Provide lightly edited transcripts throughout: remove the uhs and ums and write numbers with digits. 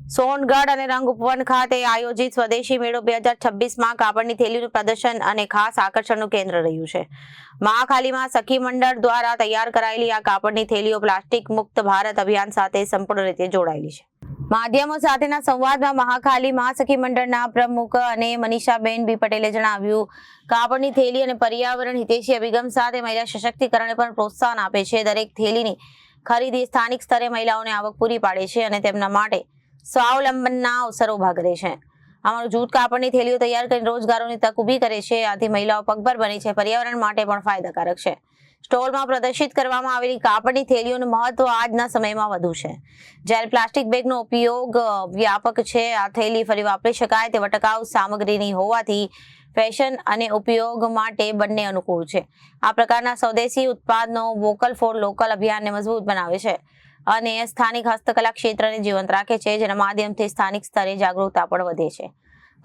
સોનગઢ અને રંગ ઉપવન ખાતે આયોજિત સ્વદેશી મેળો 2026માં કાપડની થેલીનું પ્રદર્શન અને ખાસ આકર્ષણનું કેન્દ્ર રહ્યું છે। મહાખાલીમાં સખી મંડળ દ્વારા તૈયાર કરાયેલી આ કાપડની થેલીઓ પ્લાસ્ટિક મુક્ત ભારત અભિયાન સાથે સંપૂર્ણ રીતે જોડાયેલી છે। માધ્યમો સાથેના સંવાદમાં મહાખાલી મહાસખી મંડળના પ્રમુખ અને મનીષાબેન બી પટેલે જણાવ્યું, કાપડની થેલી અને પર્યાવરણ હિતૈષી અભિગમ સાથે મહિલા સશક્તિકરણને પણ પ્રોત્સાહન આપે છે। દરેક થેલીની ખરીદી સ્થાનિક સ્તરે મહિલાઓને આવક પૂરી પાડે છે અને તેમના માટે સ્વાવલંબનના અવસરો ઉભા કરે છે। અમારું જૂથ કાપડની થેલીઓ તૈયાર કરીને રોજગારોની તક ઊભી કરે છે। આથી મહિલાઓ પગભર બને છે, પર્યાવરણ માટે પણ ફાયદાકારક છે। સ્ટોલમાં પ્રદર્શિત કરવામાં આવેલી કાપડની થેલીઓનું મહત્વ આજના સમયમાં વધુ છે, જ્યારે પ્લાસ્ટિક બેગનો ઉપયોગ વ્યાપક છે। આ થેલી ફરી વાપરી શકાય તેવા ટકાઉ સામગ્રીની હોવાથી ફેશન અને ઉપયોગ માટે બંને અનુકૂળ છે। આ પ્રકારના સ્વદેશી ઉત્પાદનો વોકલ ફોર લોકલ અભિયાનને મજબૂત બનાવે છે અને સ્થાનિક હસ્તકલા ક્ષેત્રને જીવંત રાખે છે, જેના માધ્યમથી સ્થાનિક સ્તરે જાગૃતતા પણ વધે છે।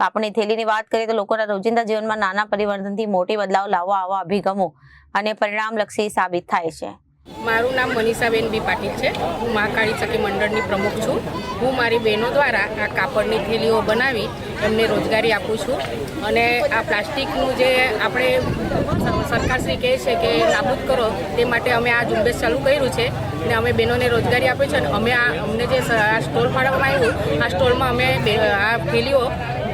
કાપડની થેલીની વાત કરીએ તો લોકોના રોજિંદા જીવનમાં નાના પરિવર્તનથી મોટી બદલાવ લાવવા આવા અભિગમો અને પરિણામલક્ષી સાબિત થાય છે। મારું નામ મનીષાબેન બી પાટીલ છે। હું મહાકાળી સખી મંડળની પ્રમુખ છું। હું મારી બહેનો દ્વારા આ કાપડની થેલીઓ બનાવી એમને રોજગારી આપું છું અને આ પ્લાસ્ટિકનું જે આપણે સરકારશ્રી કહે છે કે નાબૂદ કરો, તે માટે અમે આ ઝુંબેશ ચાલુ કર્યું છે અને અમે બહેનોને રોજગારી આપી છે અને અમને જે આ સ્ટોલ ફાળવવામાં આવ્યું, આ સ્ટોલમાં અમે આ થેલીઓ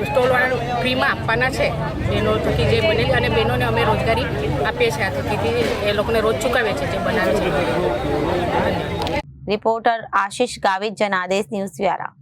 સ્ટોલવાળાને ફ્રીમાં આપવાના છે બહેનો થકી જે બનેલી, અને બહેનોને અમે રોજગારી આપીએ છીએ। આ થકી એ લોકોને રોજ ચૂકવે છે જે બનાવે છે। રિપોર્ટર આશિષ ગાવિત, જનાદેશ ન્યૂઝ દ્વારા।